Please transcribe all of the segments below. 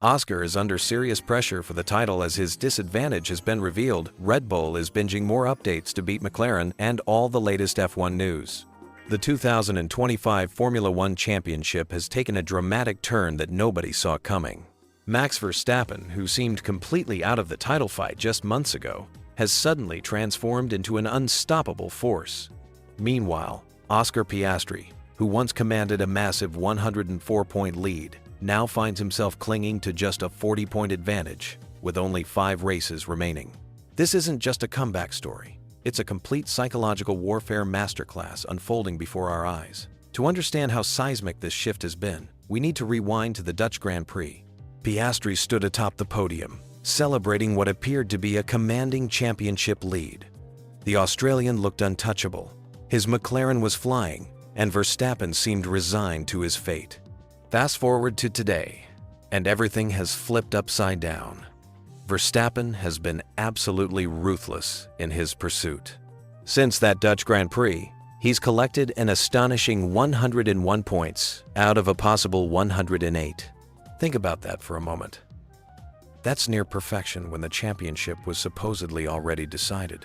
Oscar is under serious pressure for the title as his disadvantage has been revealed. Red Bull is binging more updates to beat McLaren and all the latest F1 news. The 2025 Formula One Championship has taken a dramatic turn that nobody saw coming. Max Verstappen, who seemed completely out of the title fight just months ago, has suddenly transformed into an unstoppable force. Meanwhile, Oscar Piastri, who once commanded a massive 104-point lead, now finds himself clinging to just a 40-point advantage, with only 5 races remaining. This isn't just a comeback story. It's a complete psychological warfare masterclass unfolding before our eyes. To understand how seismic this shift has been, we need to rewind to the Dutch Grand Prix. Piastri stood atop the podium, celebrating what appeared to be a commanding championship lead. The Australian looked untouchable. His McLaren was flying, and Verstappen seemed resigned to his fate. Fast forward to today, and everything has flipped upside down. Verstappen has been absolutely ruthless in his pursuit. Since that Dutch Grand Prix, he's collected an astonishing 101 points out of a possible 108. Think about that for a moment. That's near perfection when the championship was supposedly already decided.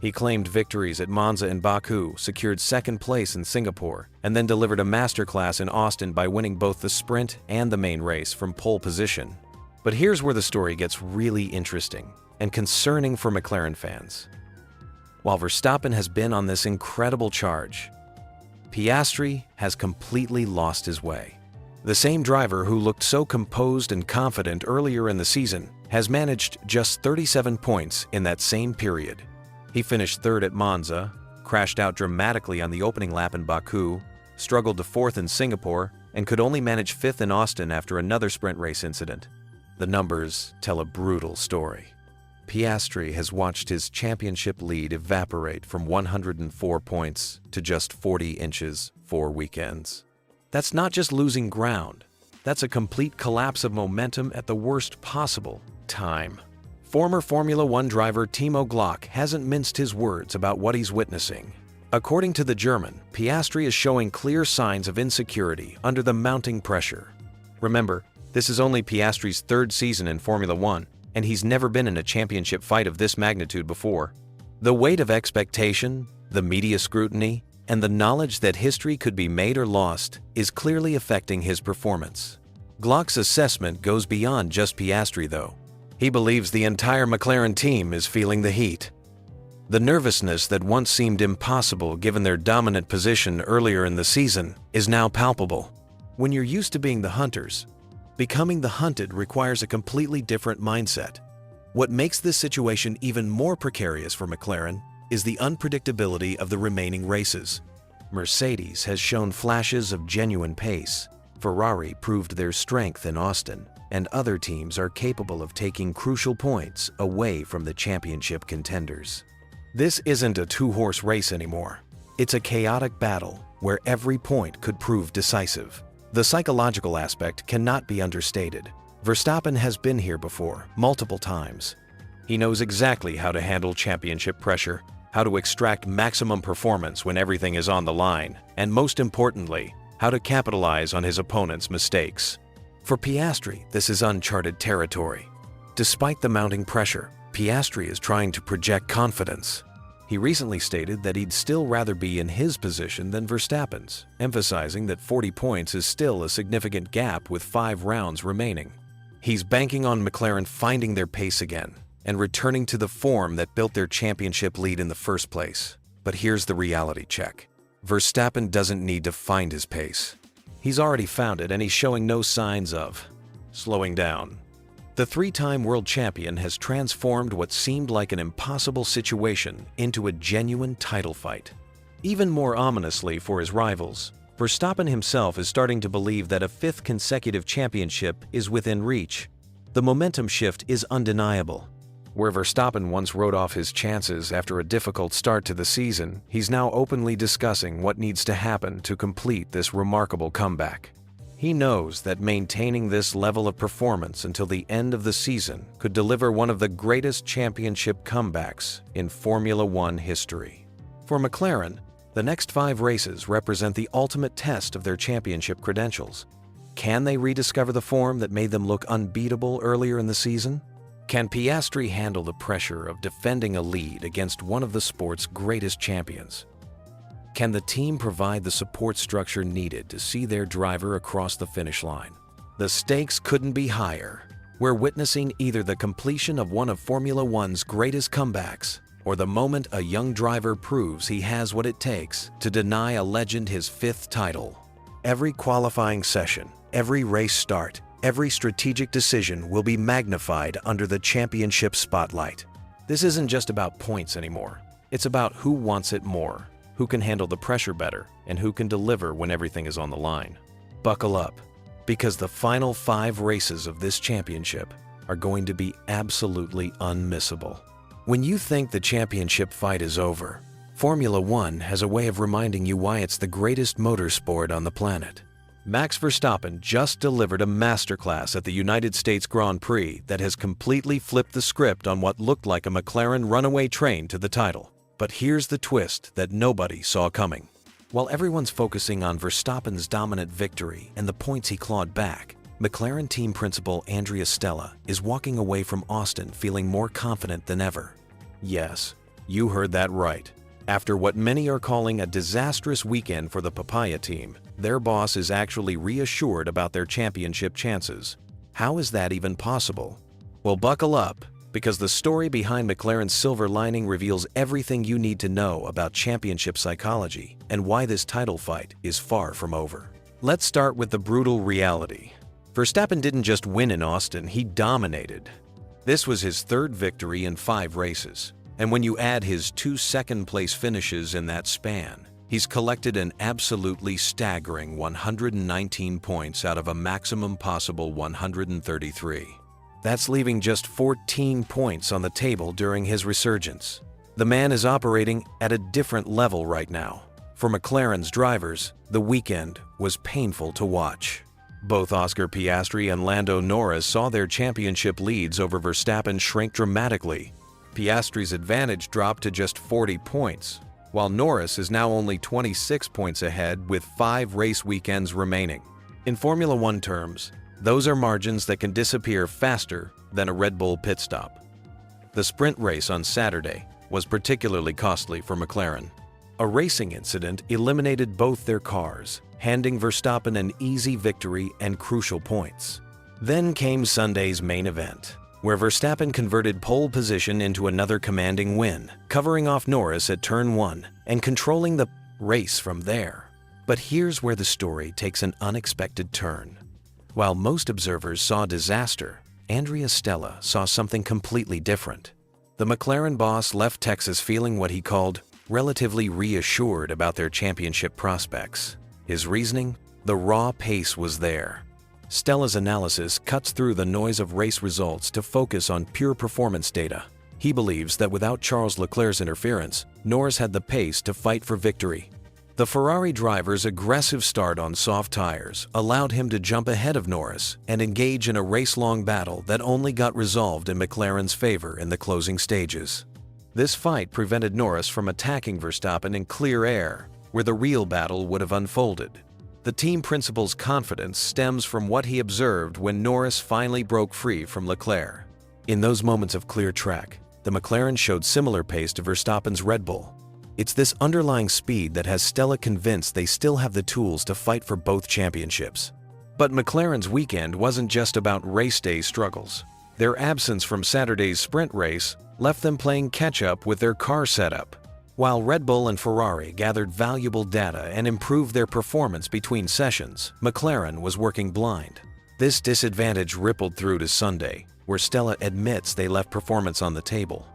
He claimed victories at Monza and Baku, secured second place in Singapore, and then delivered a masterclass in Austin by winning both the sprint and the main race from pole position. But here's where the story gets really interesting and concerning for McLaren fans. While Verstappen has been on this incredible charge, Piastri has completely lost his way. The same driver who looked so composed and confident earlier in the season has managed just 37 points in that same period. He finished third at Monza, crashed out dramatically on the opening lap in Baku, struggled to fourth in Singapore, and could only manage fifth in Austin after another sprint race incident. The numbers tell a brutal story. Piastri has watched his championship lead evaporate from 104 points to just 40 inches 4 weekends. That's not just losing ground. That's a complete collapse of momentum at the worst possible time. Former Formula One driver Timo Glock hasn't minced his words about what he's witnessing. According to the German, Piastri is showing clear signs of insecurity under the mounting pressure. Remember, this is only Piastri's third season in Formula One, and he's never been in a championship fight of this magnitude before. The weight of expectation, the media scrutiny, and the knowledge that history could be made or lost is clearly affecting his performance. Glock's assessment goes beyond just Piastri, though. He believes the entire McLaren team is feeling the heat. The nervousness that once seemed impossible given their dominant position earlier in the season is now palpable. When you're used to being the hunters, becoming the hunted requires a completely different mindset. What makes this situation even more precarious for McLaren is the unpredictability of the remaining races. Mercedes has shown flashes of genuine pace. Ferrari proved their strength in Austin, and other teams are capable of taking crucial points away from the championship contenders. This isn't a two-horse race anymore. It's a chaotic battle where every point could prove decisive. The psychological aspect cannot be understated. Verstappen has been here before, multiple times. He knows exactly how to handle championship pressure, how to extract maximum performance when everything is on the line, and most importantly, how to capitalize on his opponent's mistakes. For Piastri, this is uncharted territory. Despite the mounting pressure, Piastri is trying to project confidence. He recently stated that he'd still rather be in his position than Verstappen's, emphasizing that 40 points is still a significant gap with 5 rounds remaining. He's banking on McLaren finding their pace again and returning to the form that built their championship lead in the first place. But here's the reality check. Verstappen doesn't need to find his pace. He's already found it, and he's showing no signs of slowing down. The 3-time world champion has transformed what seemed like an impossible situation into a genuine title fight. Even more ominously for his rivals, Verstappen himself is starting to believe that a 5th consecutive championship is within reach. The momentum shift is undeniable. Where Verstappen once wrote off his chances after a difficult start to the season, he's now openly discussing what needs to happen to complete this remarkable comeback. He knows that maintaining this level of performance until the end of the season could deliver one of the greatest championship comebacks in Formula One history. For McLaren, the next 5 races represent the ultimate test of their championship credentials. Can they rediscover the form that made them look unbeatable earlier in the season? Can Piastri handle the pressure of defending a lead against one of the sport's greatest champions? Can the team provide the support structure needed to see their driver across the finish line? The stakes couldn't be higher. We're witnessing either the completion of one of Formula One's greatest comebacks or the moment a young driver proves he has what it takes to deny a legend his 5th title. Every qualifying session, every race start, every strategic decision will be magnified under the championship spotlight. This isn't just about points anymore. It's about who wants it more, who can handle the pressure better, and who can deliver when everything is on the line. Buckle up, because the final 5 races of this championship are going to be absolutely unmissable. When you think the championship fight is over, Formula One has a way of reminding you why it's the greatest motorsport on the planet. Max Verstappen just delivered a masterclass at the United States Grand Prix that has completely flipped the script on what looked like a McLaren runaway train to the title. But here's the twist that nobody saw coming. While everyone's focusing on Verstappen's dominant victory and the points he clawed back, McLaren team principal Andrea Stella is walking away from Austin feeling more confident than ever. Yes, you heard that right. After what many are calling a disastrous weekend for the Papaya team, their boss is actually reassured about their championship chances. How is that even possible? Well, buckle up, because the story behind McLaren's silver lining reveals everything you need to know about championship psychology and why this title fight is far from over. Let's start with the brutal reality. Verstappen didn't just win in Austin, he dominated. This was his 3rd victory in 5 races, and when you add his 2 second-place finishes in that span, he's collected an absolutely staggering 119 points out of a maximum possible 133. That's leaving just 14 points on the table during his resurgence. The man is operating at a different level right now. For McLaren's drivers, the weekend was painful to watch. Both Oscar Piastri and Lando Norris saw their championship leads over Verstappen shrink dramatically. Piastri's advantage dropped to just 40 points, while Norris is now only 26 points ahead with 5 race weekends remaining. In Formula One terms, those are margins that can disappear faster than a Red Bull pit stop. The sprint race on Saturday was particularly costly for McLaren. A racing incident eliminated both their cars, handing Verstappen an easy victory and crucial points. Then came Sunday's main event, where Verstappen converted pole position into another commanding win, covering off Norris at turn 1 and controlling the race from there. But here's where the story takes an unexpected turn. While most observers saw disaster, Andrea Stella saw something completely different. The McLaren boss left Texas feeling what he called relatively reassured about their championship prospects. His reasoning? The raw pace was there. Stella's analysis cuts through the noise of race results to focus on pure performance data. He believes that without Charles Leclerc's interference, Norris had the pace to fight for victory. The Ferrari driver's aggressive start on soft tires allowed him to jump ahead of Norris and engage in a race-long battle that only got resolved in McLaren's favor in the closing stages. This fight prevented Norris from attacking Verstappen in clear air, where the real battle would have unfolded. The team principal's confidence stems from what he observed when Norris finally broke free from Leclerc. In those moments of clear track, the McLaren showed similar pace to Verstappen's Red Bull. It's this underlying speed that has Stella convinced they still have the tools to fight for both championships. But McLaren's weekend wasn't just about race day struggles. Their absence from Saturday's sprint race left them playing catch-up with their car setup. While Red Bull and Ferrari gathered valuable data and improved their performance between sessions, McLaren was working blind. This disadvantage rippled through to Sunday, where Stella admits they left performance on the table.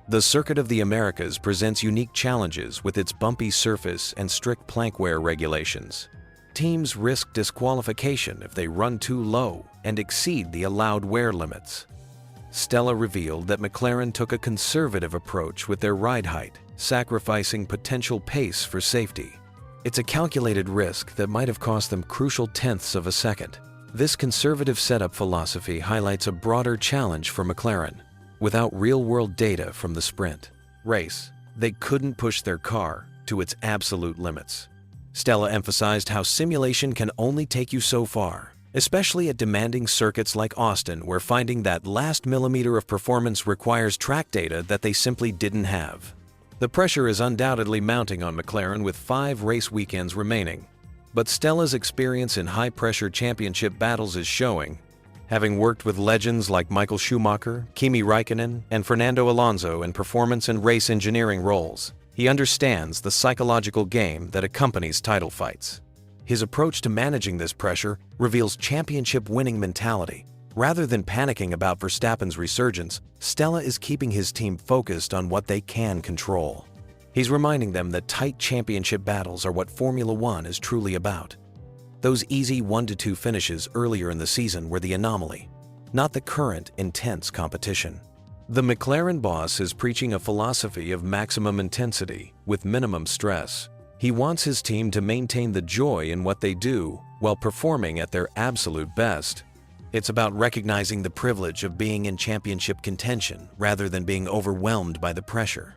The Circuit of the Americas presents unique challenges with its bumpy surface and strict plank wear regulations. Teams risk disqualification if they run too low and exceed the allowed wear limits. Stella revealed that McLaren took a conservative approach with their ride height, sacrificing potential pace for safety. It's a calculated risk that might have cost them crucial tenths of a second. This conservative setup philosophy highlights a broader challenge for McLaren. Without real-world data from the sprint race, they couldn't push their car to its absolute limits. Stella emphasized how simulation can only take you so far, especially at demanding circuits like Austin, where finding that last millimeter of performance requires track data that they simply didn't have. The pressure is undoubtedly mounting on McLaren with 5 race weekends remaining. But Stella's experience in high-pressure championship battles is showing. Having worked with legends like Michael Schumacher, Kimi Räikkönen, and Fernando Alonso in performance and race engineering roles, he understands the psychological game that accompanies title fights. His approach to managing this pressure reveals championship-winning mentality. Rather than panicking about Verstappen's resurgence, Stella is keeping his team focused on what they can control. He's reminding them that tight championship battles are what Formula One is truly about. Those easy 1-2 finishes earlier in the season were the anomaly, not the current intense competition. The McLaren boss is preaching a philosophy of maximum intensity with minimum stress. He wants his team to maintain the joy in what they do while performing at their absolute best. It's about recognizing the privilege of being in championship contention rather than being overwhelmed by the pressure.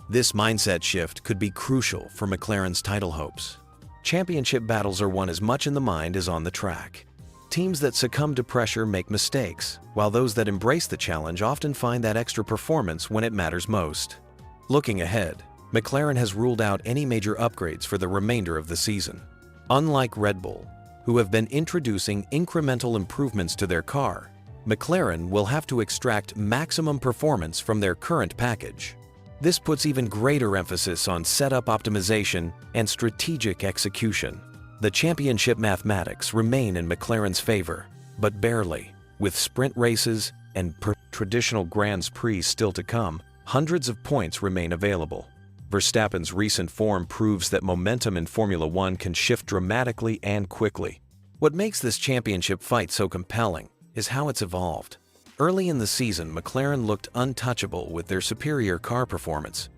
This mindset shift could be crucial for McLaren's title hopes. Championship battles are won as much in the mind as on the track. Teams that succumb to pressure make mistakes, while those that embrace the challenge often find that extra performance when it matters most. Looking ahead, McLaren has ruled out any major upgrades for the remainder of the season. Unlike Red Bull, who have been introducing incremental improvements to their car, McLaren will have to extract maximum performance from their current package. This puts even greater emphasis on setup optimization and strategic execution. The championship mathematics remain in McLaren's favor, but barely. With sprint races and traditional Grands Prix still to come, hundreds of points remain available. Verstappen's recent form proves that momentum in Formula One can shift dramatically and quickly. What makes this championship fight so compelling is how it's evolved. Early in the season, McLaren looked untouchable with their superior car performance.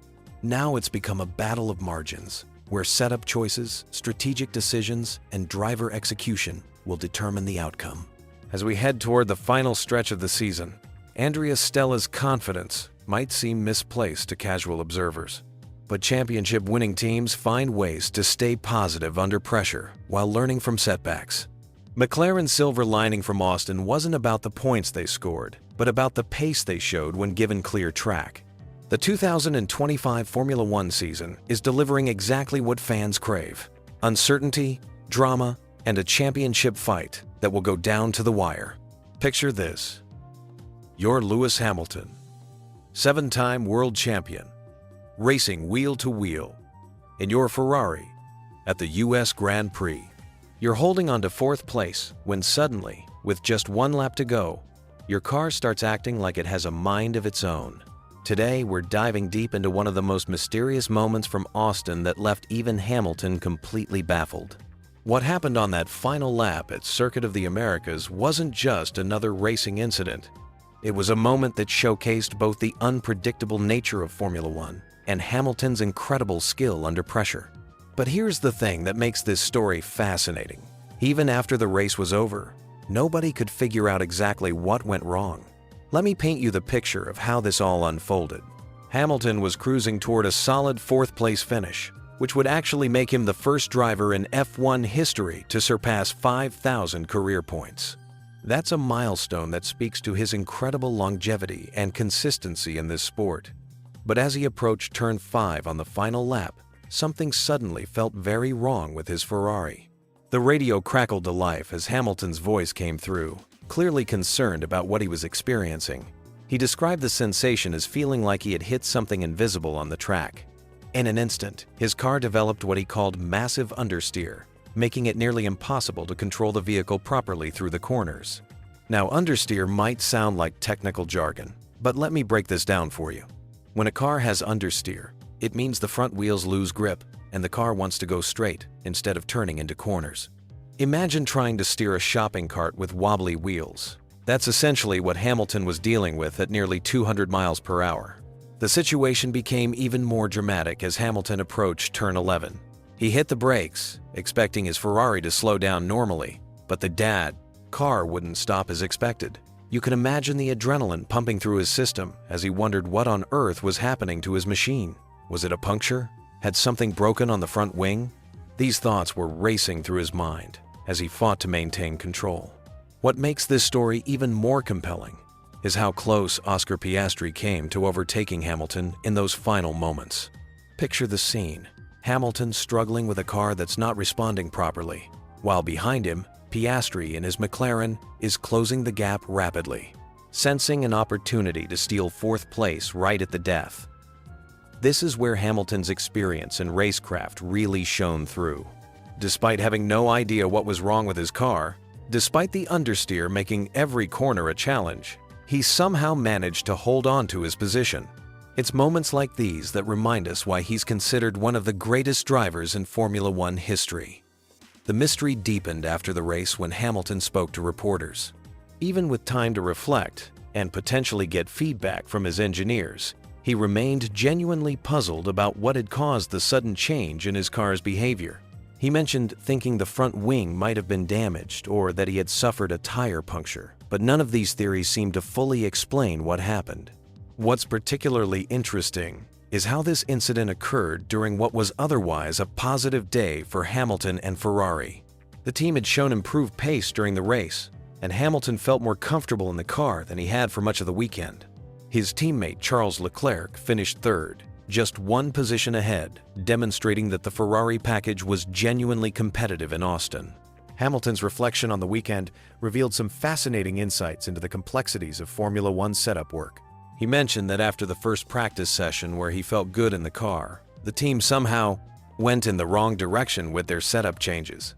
Now it's become a battle of margins, where setup choices, strategic decisions, and driver execution will determine the outcome. As we head toward the final stretch of the season, Andrea Stella's confidence might seem misplaced to casual observers. But championship-winning teams find ways to stay positive under pressure while learning from setbacks. McLaren's silver lining from Austin wasn't about the points they scored, but about the pace they showed when given clear track. The 2025 Formula One season is delivering exactly what fans crave: uncertainty, drama, and a championship fight that will go down to the wire. Picture this. You're Lewis Hamilton, 7-time world champion, racing wheel to wheel in your Ferrari at the US Grand Prix. You're holding on to 4th place when suddenly, with just 1 lap to go, your car starts acting like it has a mind of its own. Today, we're diving deep into one of the most mysterious moments from Austin that left even Hamilton completely baffled. What happened on that final lap at Circuit of the Americas wasn't just another racing incident. It was a moment that showcased both the unpredictable nature of Formula One and Hamilton's incredible skill under pressure. But here's the thing that makes this story fascinating. Even after the race was over, nobody could figure out exactly what went wrong. Let me paint you the picture of how this all unfolded. Hamilton was cruising toward a solid 4th place finish, which would actually make him the first driver in F1 history to surpass 5,000 career points. That's a milestone that speaks to his incredible longevity and consistency in this sport. But as he approached turn 5 on the final lap, something suddenly felt very wrong with his Ferrari. The radio crackled to life as Hamilton's voice came through, clearly concerned about what he was experiencing. He described the sensation as feeling like he had hit something invisible on the track. In an instant, his car developed what he called massive understeer, making it nearly impossible to control the vehicle properly through the corners. Now, understeer might sound like technical jargon, but let me break this down for you. When a car has understeer, it means the front wheels lose grip and the car wants to go straight instead of turning into corners. Imagine trying to steer a shopping cart with wobbly wheels. That's essentially what Hamilton was dealing with at nearly 200 miles per hour. The situation became even more dramatic as Hamilton approached turn 11. He hit the brakes, expecting his Ferrari to slow down normally, but the car wouldn't stop as expected. You can imagine the adrenaline pumping through his system as he wondered what on earth was happening to his machine. Was it a puncture? Had something broken on the front wing? These thoughts were racing through his mind as he fought to maintain control. What makes this story even more compelling is how close Oscar Piastri came to overtaking Hamilton in those final moments. Picture the scene: Hamilton struggling with a car that's not responding properly, while behind him, Piastri in his McLaren is closing the gap rapidly, sensing an opportunity to steal fourth place right at the death. This is where Hamilton's experience and racecraft really shone through. Despite having no idea what was wrong with his car, despite the understeer making every corner a challenge, he somehow managed to hold on to his position. It's moments like these that remind us why he's considered one of the greatest drivers in Formula One history. The mystery deepened after the race when Hamilton spoke to reporters. Even with time to reflect and potentially get feedback from his engineers, he remained genuinely puzzled about what had caused the sudden change in his car's behavior. He mentioned thinking the front wing might have been damaged or that he had suffered a tire puncture, but none of these theories seemed to fully explain what happened. What's particularly interesting is how this incident occurred during what was otherwise a positive day for Hamilton and Ferrari. The team had shown improved pace during the race, and Hamilton felt more comfortable in the car than he had for much of the weekend. His teammate Charles Leclerc finished third, just one position ahead, demonstrating that the Ferrari package was genuinely competitive in Austin. Hamilton's reflection on the weekend revealed some fascinating insights into the complexities of Formula One setup work. He mentioned that after the first practice session where he felt good in the car, the team somehow went in the wrong direction with their setup changes.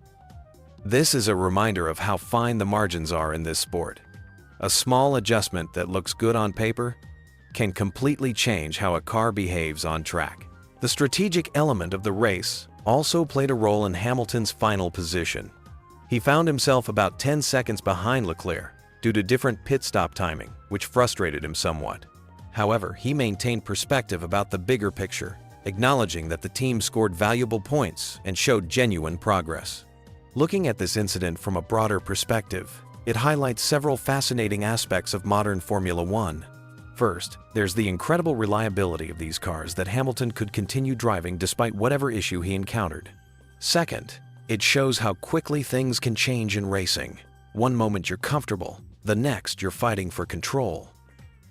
This is a reminder of how fine the margins are in this sport. A small adjustment that looks good on paper can completely change how a car behaves on track. The strategic element of the race also played a role in Hamilton's final position. He found himself about 10 seconds behind Leclerc due to different pit stop timing, which frustrated him somewhat. However, he maintained perspective about the bigger picture, acknowledging that the team scored valuable points and showed genuine progress. Looking at this incident from a broader perspective, it highlights several fascinating aspects of modern Formula One. First, there's the incredible reliability of these cars that Hamilton could continue driving despite whatever issue he encountered. Second, it shows how quickly things can change in racing. One moment you're comfortable, the next you're fighting for control.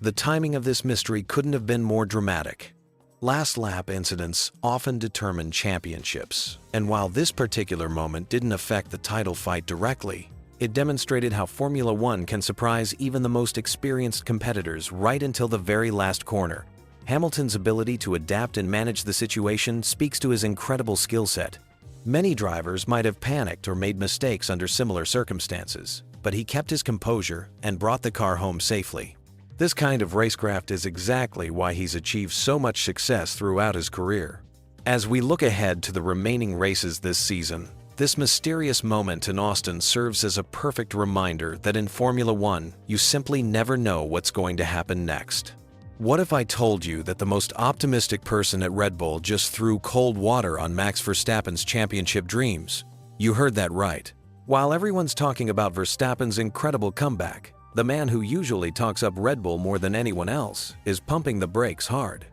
The timing of this mystery couldn't have been more dramatic. Last lap incidents often determine championships, and while this particular moment didn't affect the title fight directly, it demonstrated how Formula One can surprise even the most experienced competitors right until the very last corner. Hamilton's ability to adapt and manage the situation speaks to his incredible skill set. Many drivers might have panicked or made mistakes under similar circumstances, but he kept his composure and brought the car home safely. This kind of racecraft is exactly why he's achieved so much success throughout his career. As we look ahead to the remaining races this season, this mysterious moment in Austin serves as a perfect reminder that in Formula One, you simply never know what's going to happen next. What if I told you that the most optimistic person at Red Bull just threw cold water on Max Verstappen's championship dreams? You heard that right. While everyone's talking about Verstappen's incredible comeback, the man who usually talks up Red Bull more than anyone else is pumping the brakes hard.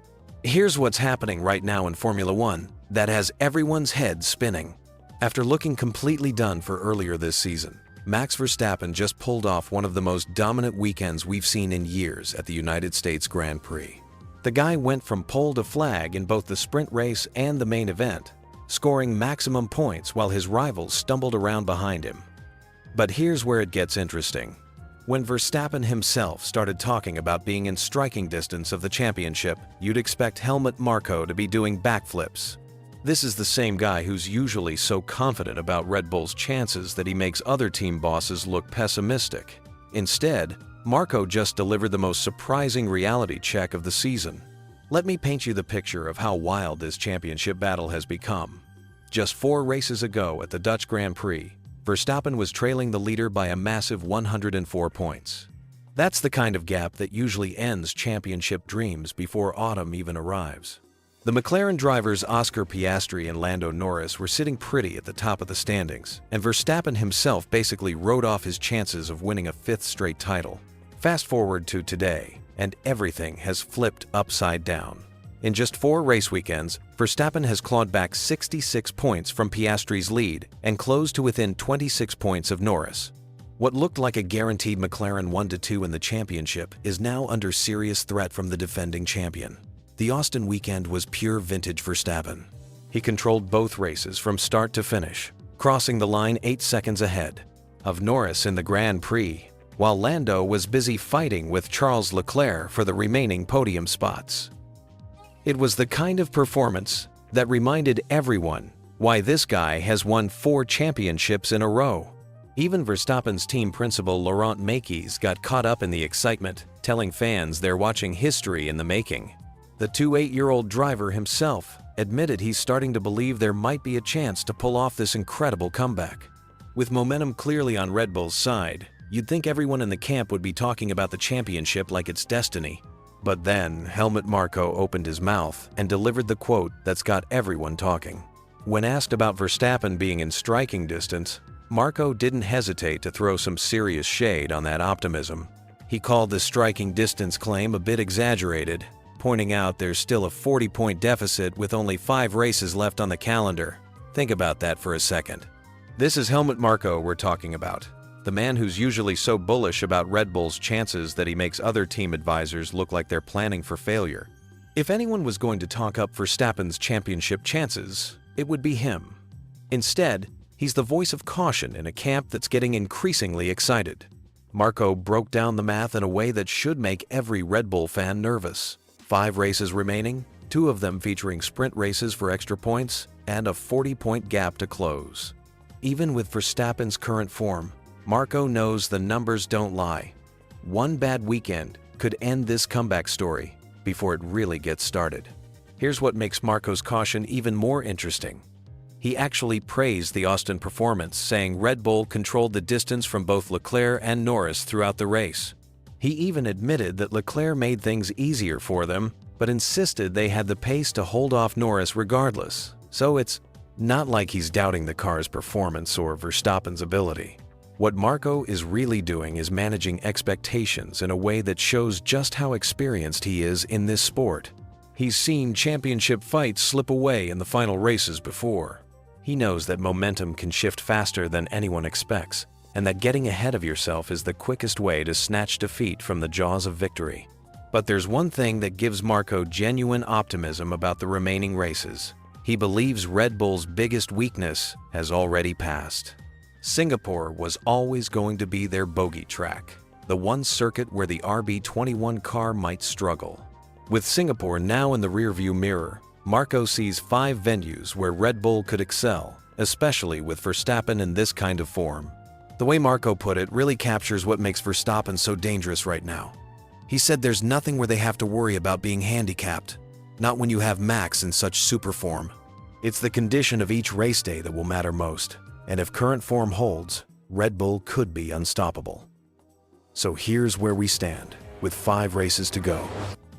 Here's what's happening right now in Formula One that has everyone's head spinning. After looking completely done for earlier this season, Max Verstappen just pulled off one of the most dominant weekends we've seen in years at the United States Grand Prix. The guy went from pole to flag in both the sprint race and the main event, scoring maximum points while his rivals stumbled around behind him. But here's where it gets interesting. When Verstappen himself started talking about being in striking distance of the championship, you'd expect helmet Marko to be doing backflips. This is the same guy who's usually so confident about Red Bull's chances that he makes other team bosses look pessimistic. Instead, Marko just delivered the most surprising reality check of the season. Let me paint you the picture of how wild this championship battle has become. Just 4 races ago at the Dutch Grand Prix, Verstappen was trailing the leader by a massive 104 points. That's the kind of gap that usually ends championship dreams before autumn even arrives. The McLaren drivers Oscar Piastri and Lando Norris were sitting pretty at the top of the standings, and Verstappen himself basically wrote off his chances of winning a 5th straight title. Fast forward to today, and everything has flipped upside down. In just 4 race weekends, Verstappen has clawed back 66 points from Piastri's lead and closed to within 26 points of Norris. What looked like a guaranteed McLaren 1-2 in the championship is now under serious threat from the defending champion. The Austin weekend was pure vintage Verstappen. He controlled both races from start to finish, crossing the line 8 seconds ahead of Norris in the Grand Prix, while Lando was busy fighting with Charles Leclerc for the remaining podium spots. It was the kind of performance that reminded everyone why this guy has won 4 championships in a row. Even Verstappen's team principal Laurent Mekies got caught up in the excitement, telling fans they're watching history in the making. The 28-year-old driver himself admitted he's starting to believe there might be a chance to pull off this incredible comeback. With momentum clearly on Red Bull's side, you'd think everyone in the camp would be talking about the championship like it's destiny. But then, Helmut Marko opened his mouth and delivered the quote that's got everyone talking. When asked about Verstappen being in striking distance, Marko didn't hesitate to throw some serious shade on that optimism. He called the striking distance claim a bit exaggerated, pointing out there's still a 40-point deficit with only 5 races left on the calendar. Think about that for a second. This is Helmut Marko we're talking about. The man who's usually so bullish about Red Bull's chances that he makes other team advisors look like they're planning for failure. If anyone was going to talk up Verstappen's championship chances, it would be him. Instead, he's the voice of caution in a camp that's getting increasingly excited. Marko broke down the math in a way that should make every Red Bull fan nervous. 5 races remaining, 2 of them featuring sprint races for extra points, and a 40-point gap to close. Even with Verstappen's current form, Marko knows the numbers don't lie. One bad weekend could end this comeback story before it really gets started. Here's what makes Marko's caution even more interesting. He actually praised the Austin performance, saying Red Bull controlled the distance from both Leclerc and Norris throughout the race. He even admitted that Leclerc made things easier for them, but insisted they had the pace to hold off Norris regardless. So it's not like he's doubting the car's performance or Verstappen's ability. What Marko is really doing is managing expectations in a way that shows just how experienced he is in this sport. He's seen championship fights slip away in the final races before. He knows that momentum can shift faster than anyone expects, and that getting ahead of yourself is the quickest way to snatch defeat from the jaws of victory. But there's one thing that gives Marko genuine optimism about the remaining races. He believes Red Bull's biggest weakness has already passed. Singapore was always going to be their bogey track, the one circuit where the RB21 car might struggle. With Singapore now in the rearview mirror, Marko sees 5 venues where Red Bull could excel, especially with Verstappen in this kind of form. The way Marko put it really captures what makes Verstappen so dangerous right now. He said there's nothing where they have to worry about being handicapped, not when you have Max in such super form. It's the condition of each race day that will matter most. And if current form holds, Red Bull could be unstoppable. So here's where we stand, with 5 races to go.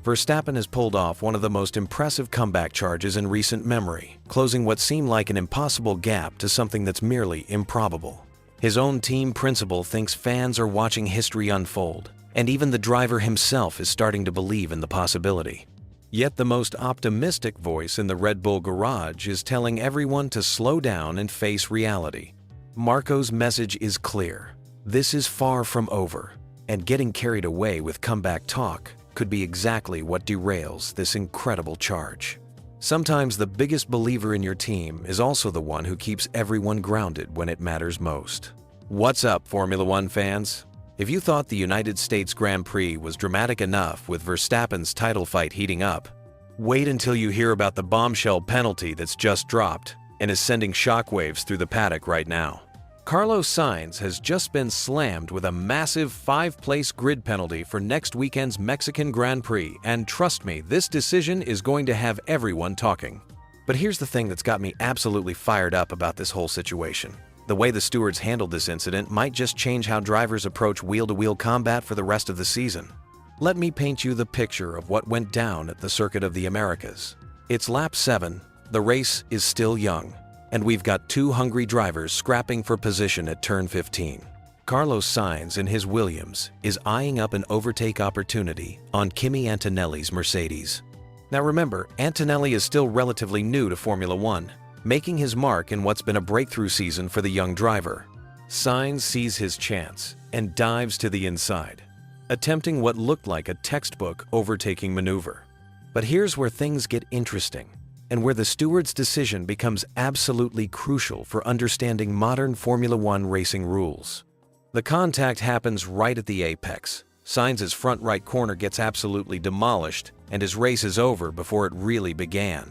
Verstappen has pulled off one of the most impressive comeback charges in recent memory, closing what seemed like an impossible gap to something that's merely improbable. His own team principal thinks fans are watching history unfold, and even the driver himself is starting to believe in the possibility. Yet the most optimistic voice in the Red Bull garage is telling everyone to slow down and face reality. Marko's message is clear. This is far from over, and getting carried away with comeback talk could be exactly what derails this incredible charge. Sometimes the biggest believer in your team is also the one who keeps everyone grounded when it matters most. What's up, Formula One fans? If you thought the United States Grand Prix was dramatic enough with Verstappen's title fight heating up, wait until you hear about the bombshell penalty that's just dropped and is sending shockwaves through the paddock right now. Carlos Sainz has just been slammed with a massive 5-place grid penalty for next weekend's Mexican Grand Prix, and trust me, this decision is going to have everyone talking. But here's the thing that's got me absolutely fired up about this whole situation. The way the stewards handled this incident might just change how drivers approach wheel-to-wheel combat for the rest of the season. Let me paint you the picture of what went down at the Circuit of the Americas. It's lap 7, the race is still young, and we've got 2 hungry drivers scrapping for position at turn 15. Carlos Sainz in his Williams is eyeing up an overtake opportunity on Kimi Antonelli's Mercedes. Now remember, Antonelli is still relatively new to Formula One, making his mark in what's been a breakthrough season for the young driver. Sainz sees his chance and dives to the inside, attempting what looked like a textbook overtaking maneuver. But here's where things get interesting, and where the steward's decision becomes absolutely crucial for understanding modern Formula One racing rules. The contact happens right at the apex. Sainz's front right corner gets absolutely demolished, and his race is over before it really began.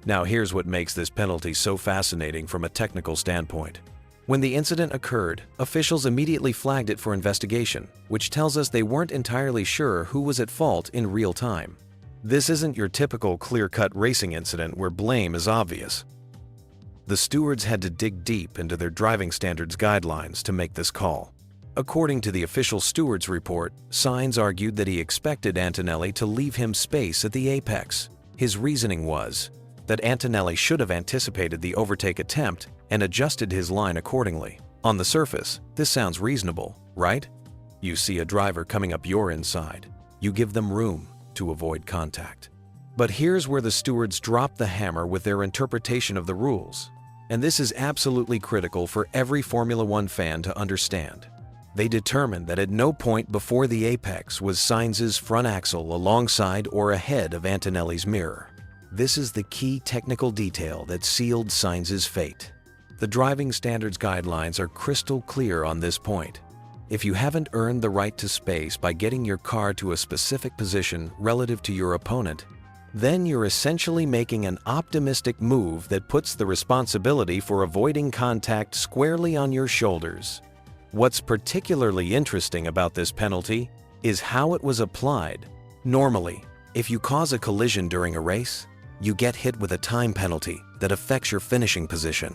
Now here's what makes this penalty so fascinating from a technical standpoint. When the incident occurred, officials immediately flagged it for investigation, which tells us they weren't entirely sure who was at fault in real time. This isn't your typical clear-cut racing incident where blame is obvious. The stewards had to dig deep into their driving standards guidelines to make this call. According to the official steward's report, Sainz argued that he expected Antonelli to leave him space at the apex. His reasoning was that Antonelli should have anticipated the overtake attempt and adjusted his line accordingly. On the surface, this sounds reasonable, right? You see a driver coming up your inside. You give them room to avoid contact. But here's where the stewards drop the hammer with their interpretation of the rules. And this is absolutely critical for every Formula One fan to understand. They determined that at no point before the apex was Sainz's front axle alongside or ahead of Antonelli's mirror. This is the key technical detail that sealed Sainz's fate. The driving standards guidelines are crystal clear on this point. If you haven't earned the right to space by getting your car to a specific position relative to your opponent, then you're essentially making an optimistic move that puts the responsibility for avoiding contact squarely on your shoulders. What's particularly interesting about this penalty is how it was applied. Normally, if you cause a collision during a race, you get hit with a time penalty that affects your finishing position.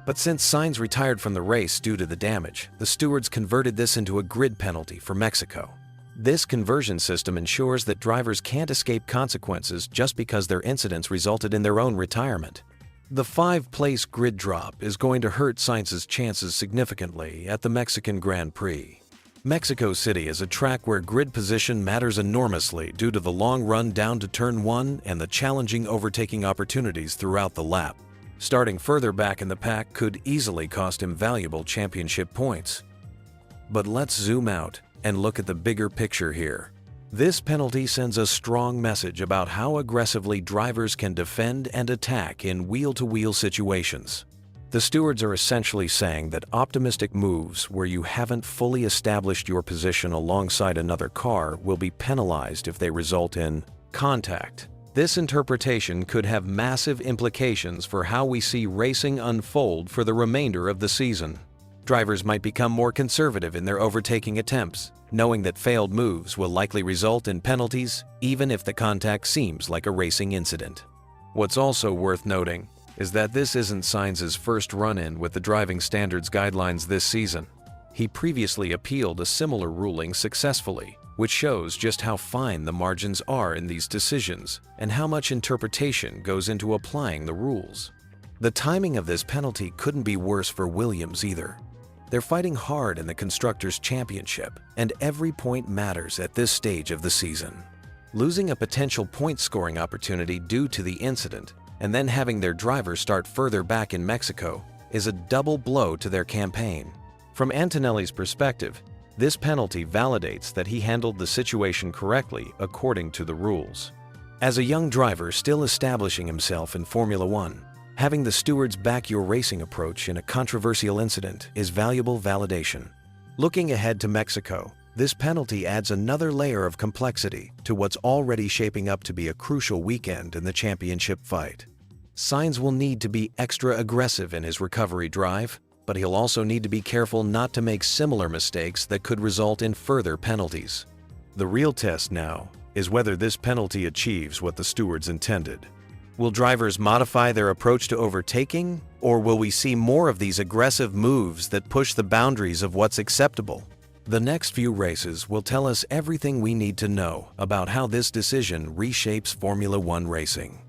But since Sainz retired from the race due to the damage, the stewards converted this into a grid penalty for Mexico. This conversion system ensures that drivers can't escape consequences just because their incidents resulted in their own retirement. The 5-place grid drop is going to hurt Sainz's chances significantly at the Mexican Grand Prix. Mexico City is a track where grid position matters enormously due to the long run down to turn 1 and the challenging overtaking opportunities throughout the lap. Starting further back in the pack could easily cost him valuable championship points. But let's zoom out and look at the bigger picture here. This penalty sends a strong message about how aggressively drivers can defend and attack in wheel-to-wheel situations. The stewards are essentially saying that optimistic moves where you haven't fully established your position alongside another car will be penalized if they result in contact. This interpretation could have massive implications for how we see racing unfold for the remainder of the season. Drivers might become more conservative in their overtaking attempts, knowing that failed moves will likely result in penalties even if the contact seems like a racing incident. What's also worth noting is that this isn't Sainz's first run-in with the driving standards guidelines this season. He previously appealed a similar ruling successfully, which shows just how fine the margins are in these decisions and how much interpretation goes into applying the rules. The timing of this penalty couldn't be worse for Williams either. They're fighting hard in the Constructors' Championship, and every point matters at this stage of the season. Losing a potential point-scoring opportunity due to the incident and then having their driver start further back in Mexico is a double blow to their campaign. From Antonelli's perspective, this penalty validates that he handled the situation correctly according to the rules. As a young driver still establishing himself in Formula One, having the stewards back your racing approach in a controversial incident is valuable validation. Looking ahead to Mexico, this penalty adds another layer of complexity to what's already shaping up to be a crucial weekend in the championship fight. Sainz will need to be extra aggressive in his recovery drive, but he'll also need to be careful not to make similar mistakes that could result in further penalties. The real test now is whether this penalty achieves what the stewards intended. Will drivers modify their approach to overtaking, or will we see more of these aggressive moves that push the boundaries of what's acceptable? The next few races will tell us everything we need to know about how this decision reshapes Formula One racing.